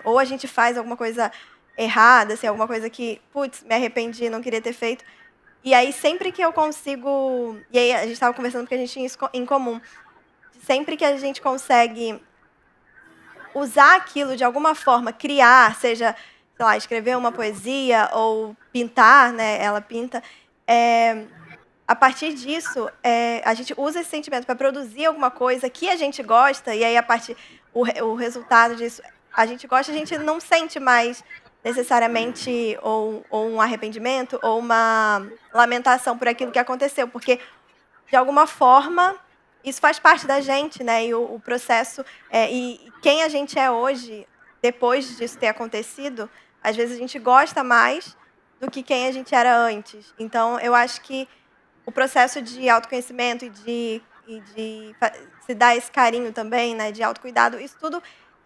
ou a gente faz alguma coisa errada, assim, alguma coisa que, putz, me arrependi, não queria ter feito. E aí, sempre que eu consigo. E aí, a gente estava conversando porque a gente tinha isso em comum. Sempre que a gente consegue usar aquilo de alguma forma, criar, seja, sei lá, escrever uma poesia ou pintar, né? Ela pinta. A partir disso, a gente usa esse sentimento para produzir alguma coisa que a gente gosta, e aí o resultado disso, a gente gosta, a gente não sente mais necessariamente ou um arrependimento ou uma lamentação por aquilo que aconteceu, porque, de alguma forma, isso faz parte da gente, né? E o processo, e quem a gente é hoje, depois disso ter acontecido, às vezes a gente gosta mais do que quem a gente era antes. Então, eu acho que o processo de autoconhecimento e de se dar esse carinho também, né, de autocuidado, isso tudo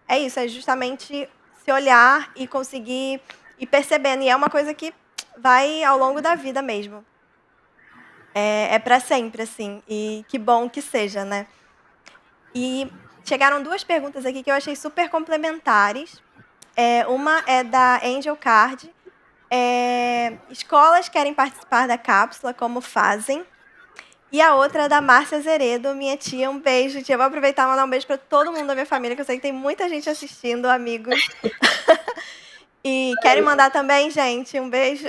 é isso, é justamente se olhar e conseguir ir percebendo. E é uma coisa que vai ao longo da vida mesmo. É para sempre, assim. E que bom que seja, né? E chegaram 2 perguntas aqui que eu achei super complementares. Uma é da Angel Card. Escolas querem participar da cápsula, como fazem? E a outra é da Márcia Zeredo, minha tia. Um beijo, tia. Eu vou aproveitar e mandar um beijo para todo mundo da minha família, que eu sei que tem muita gente assistindo, amigos. E querem mandar também, gente? Um beijo.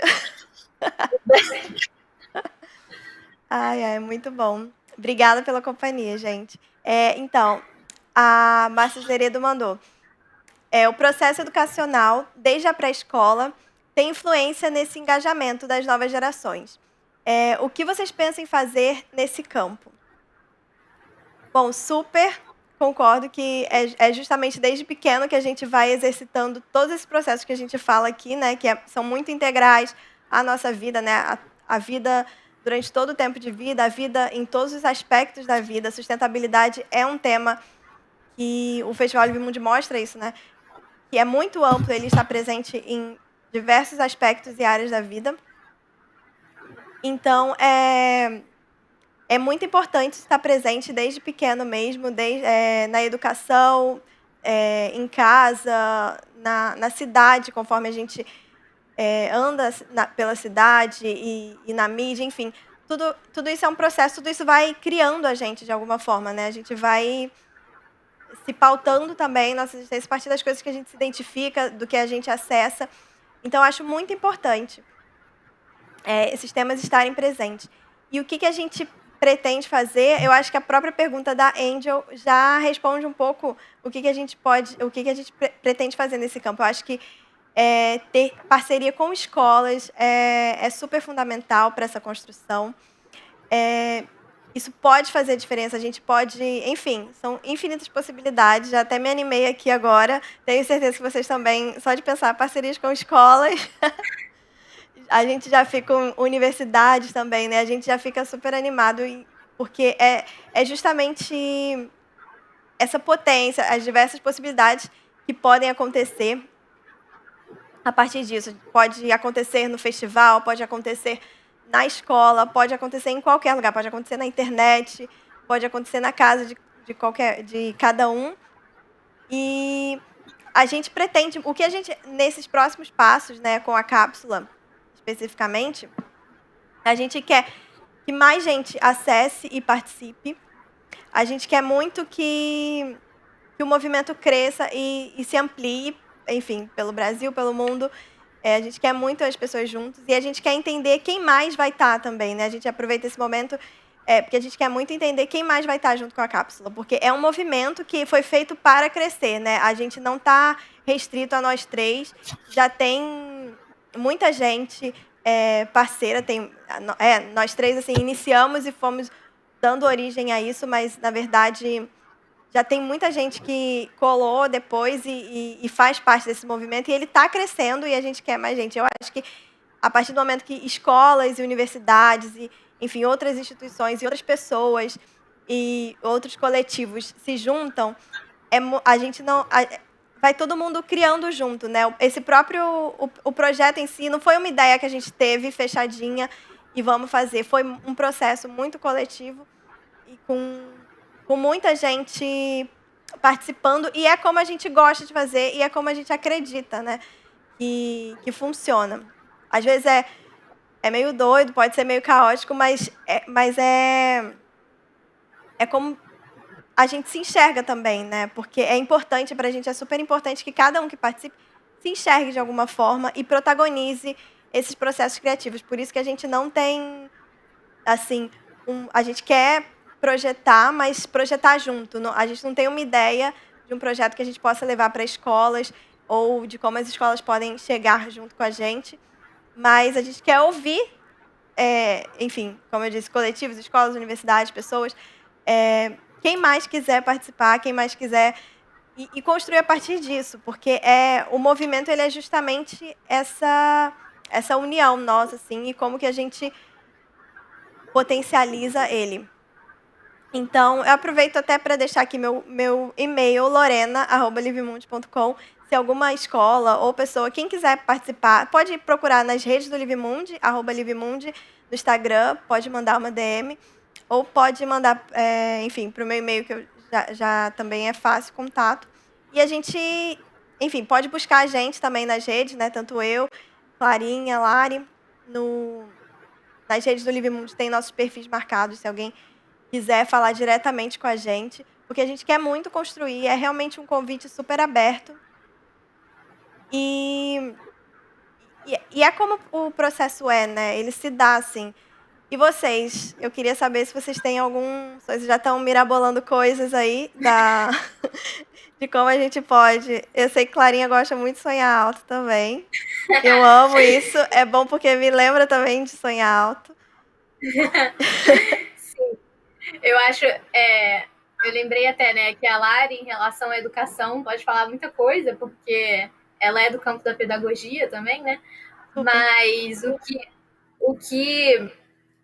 Ai, muito bom. Obrigada pela companhia, gente. Então, a Márcia Zeredo mandou. O processo educacional, desde a pré-escola, tem influência nesse engajamento das novas gerações. O que vocês pensam em fazer nesse campo? Bom, super concordo que é justamente desde pequeno que a gente vai exercitando todos esses processos que a gente fala aqui, né, que são muito integrais à nossa vida, né, a vida durante todo o tempo de vida, a vida em todos os aspectos da vida. A sustentabilidade é um tema que o Festival Live Mundi mostra isso, né, que é muito amplo, ele está presente em diversos aspectos e áreas da vida. Então, é muito importante estar presente desde pequeno mesmo, na educação, em casa, na cidade, conforme a gente anda pela cidade e na mídia, enfim. Tudo isso é um processo, tudo isso vai criando a gente de alguma forma, né? A gente vai se pautando também nossa existência a partir das coisas que a gente se identifica, do que a gente acessa. Então, eu acho muito importante esses temas estarem presentes. E o que a gente pretende fazer, eu acho que a própria pergunta da Angel já responde um pouco o que a gente pretende fazer nesse campo. Eu acho que ter parceria com escolas é super fundamental para essa construção. Isso pode fazer diferença, a gente pode... Enfim, são infinitas possibilidades. Já até me animei aqui agora. Tenho certeza que vocês também, só de pensar parcerias com escolas... A gente já fica com universidades também, né? A gente já fica super animado, porque é justamente essa potência, as diversas possibilidades que podem acontecer a partir disso. Pode acontecer no festival, pode acontecer na escola, pode acontecer em qualquer lugar, pode acontecer na internet, pode acontecer na casa de cada um. E a gente pretende, o que a gente, nesses próximos passos, né, com a cápsula especificamente, a gente quer que mais gente acesse e participe. A gente quer muito que o movimento cresça e se amplie, enfim, pelo Brasil, pelo mundo. A gente quer muito as pessoas juntas e a gente quer entender quem mais vai estar também, né? A gente aproveita esse momento porque a gente quer muito entender quem mais vai estar junto com a cápsula, porque é um movimento que foi feito para crescer, né? A gente não está restrito a nós três, já tem muita gente parceira, nós três assim iniciamos e fomos dando origem a isso, mas na verdade já tem muita gente que colou depois e faz parte desse movimento, e ele está crescendo e a gente quer mais gente. Eu acho que a partir do momento que escolas e universidades e, enfim, outras instituições e outras pessoas e outros coletivos se juntam, a gente não... vai todo mundo criando junto, né? Esse próprio o projeto em si não foi uma ideia que a gente teve fechadinha e vamos fazer. Foi um processo muito coletivo e com muita gente participando, e é como a gente gosta de fazer e é como a gente acredita, né? Que funciona. Às vezes é meio doido, pode ser meio caótico, mas é como a gente se enxerga também, né? Porque é importante para a gente, é super importante que cada um que participe se enxergue de alguma forma e protagonize esses processos criativos. Por isso que a gente não tem, assim, a gente quer projetar, mas projetar junto. A gente não tem uma ideia de um projeto que a gente possa levar para escolas ou de como as escolas podem chegar junto com a gente, mas a gente quer ouvir, enfim, como eu disse, coletivos, escolas, universidades, pessoas... quem mais quiser participar, quem mais quiser... E construir a partir disso, porque o movimento ele é justamente essa união nossa, assim, e como que a gente potencializa ele. Então, eu aproveito até para deixar aqui meu e-mail, lorena@livemundi.com. Se alguma escola ou pessoa, quem quiser participar, pode procurar nas redes do Livemundi, @livemundi, no Instagram, pode mandar uma DM, ou pode mandar, enfim, para o meu e-mail, que já também é fácil contato. E a gente, enfim, pode buscar a gente também nas redes, né? Tanto eu, Clarinha, Lari, nas redes do Livemundi tem nossos perfis marcados, se alguém quiser falar diretamente com a gente, porque a gente quer muito construir, é realmente um convite super aberto. E é como o processo né? Ele se dá, assim. E vocês? Eu queria saber se vocês têm vocês já estão mirabolando coisas aí de como a gente pode... Eu sei que Clarinha gosta muito de sonhar alto também. Eu amo isso. É bom porque me lembra também de sonhar alto. Sim. Eu acho... eu lembrei até, né, que a Lari, em relação à educação, pode falar muita coisa, porque ela é do campo da pedagogia também, né? Mas o que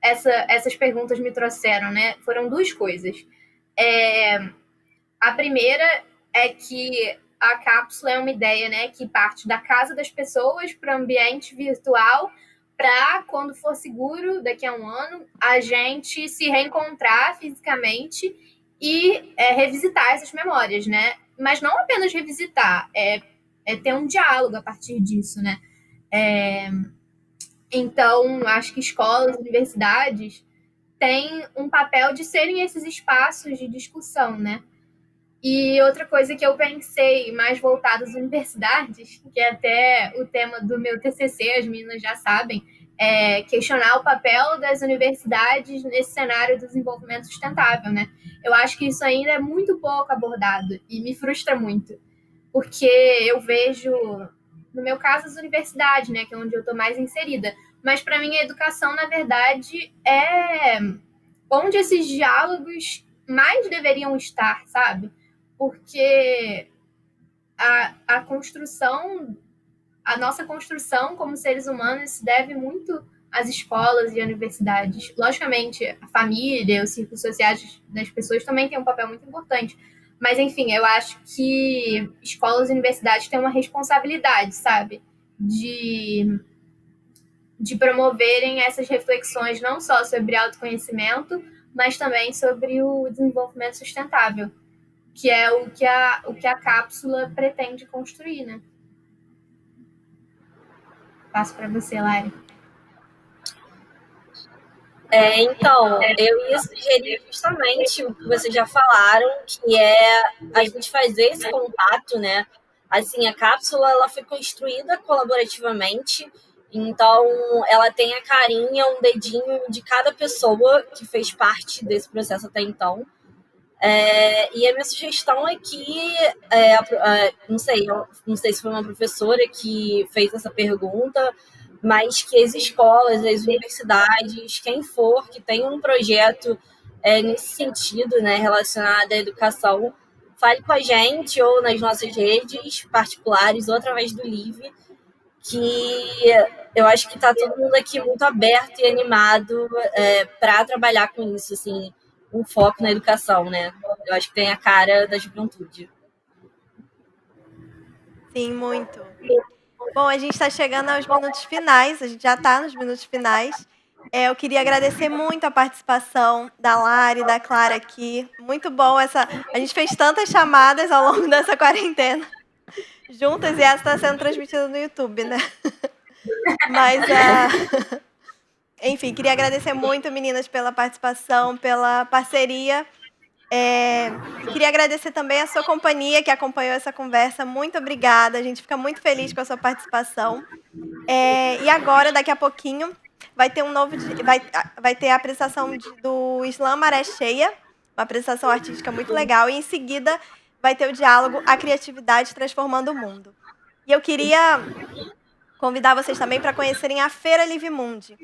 essas perguntas me trouxeram, né, foram duas coisas. A primeira é que a cápsula é uma ideia, né, que parte da casa das pessoas para o ambiente virtual, para, quando for seguro, daqui a um ano, a gente se reencontrar fisicamente e revisitar essas memórias, né? mas não apenas revisitar, é ter um diálogo a partir disso, né? Então, acho que escolas, universidades têm um papel de serem esses espaços de discussão, né? E outra coisa que eu pensei, mais voltada às universidades, que é até o tema do meu TCC, as meninas já sabem, é questionar o papel das universidades nesse cenário do desenvolvimento sustentável, né? Eu acho que isso ainda é muito pouco abordado e me frustra muito, porque eu vejo, no meu caso, as universidades, né, que é onde eu estou mais inserida, mas para mim a educação, na verdade, é onde esses diálogos mais deveriam estar, sabe? Porque a construção, a nossa construção como seres humanos se deve muito às escolas e universidades. Logicamente, a família, os círculos sociais das pessoas também têm um papel muito importante. Mas, enfim, eu acho que escolas e universidades têm uma responsabilidade, sabe? De promoverem essas reflexões não só sobre autoconhecimento, mas também sobre o desenvolvimento sustentável, que é o que a cápsula pretende construir, né? Passo para você, Lari. Então, eu ia sugerir justamente o que vocês já falaram, que é a gente fazer esse contato, né? Assim, a cápsula ela foi construída colaborativamente, então ela tem a carinha, um dedinho de cada pessoa que fez parte desse processo até então. E a minha sugestão é que, não sei se foi uma professora que fez essa pergunta, mas que as escolas, as universidades, quem for que tenha um projeto nesse sentido, né, relacionado à educação, fale com a gente ou nas nossas redes particulares ou através do Live, que eu acho que está todo mundo aqui muito aberto e animado para trabalhar com isso, assim, um foco na educação, né? Eu acho que tem a cara da juventude. Sim, muito. Bom, a gente está chegando aos minutos finais, a gente já está nos minutos finais. Eu queria agradecer muito a participação da Lari e da Clara aqui. Muito bom essa. A gente fez tantas chamadas ao longo dessa quarentena juntas e essa está sendo transmitida no YouTube, né? Mas, enfim, queria agradecer muito, meninas, pela participação, pela parceria. Queria agradecer também a sua companhia que acompanhou essa conversa. Muito obrigada. A gente fica muito feliz com a sua participação. E agora, daqui a pouquinho, vai ter vai ter a apresentação do Slam Maré Cheia, uma apresentação artística muito legal. E em seguida vai ter o diálogo A Criatividade Transformando o Mundo. E eu queria convidar vocês também para conhecerem a Feira Live Mundi.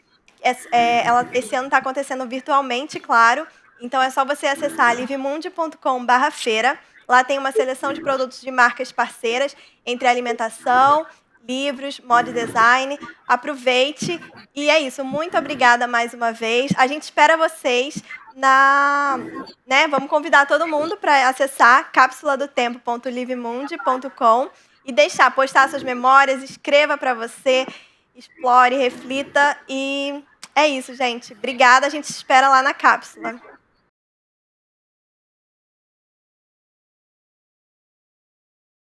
Esse ano está acontecendo virtualmente, claro. Então, é só você acessar livemundi.com/feira. Lá tem uma seleção de produtos de marcas parceiras, entre alimentação, livros, moda e design. Aproveite. E é isso. Muito obrigada mais uma vez. A gente espera vocês vamos convidar todo mundo para acessar capsuladotempo.livemundi.com e postar suas memórias, escreva para você, explore, reflita. E é isso, gente. Obrigada. A gente espera lá na cápsula.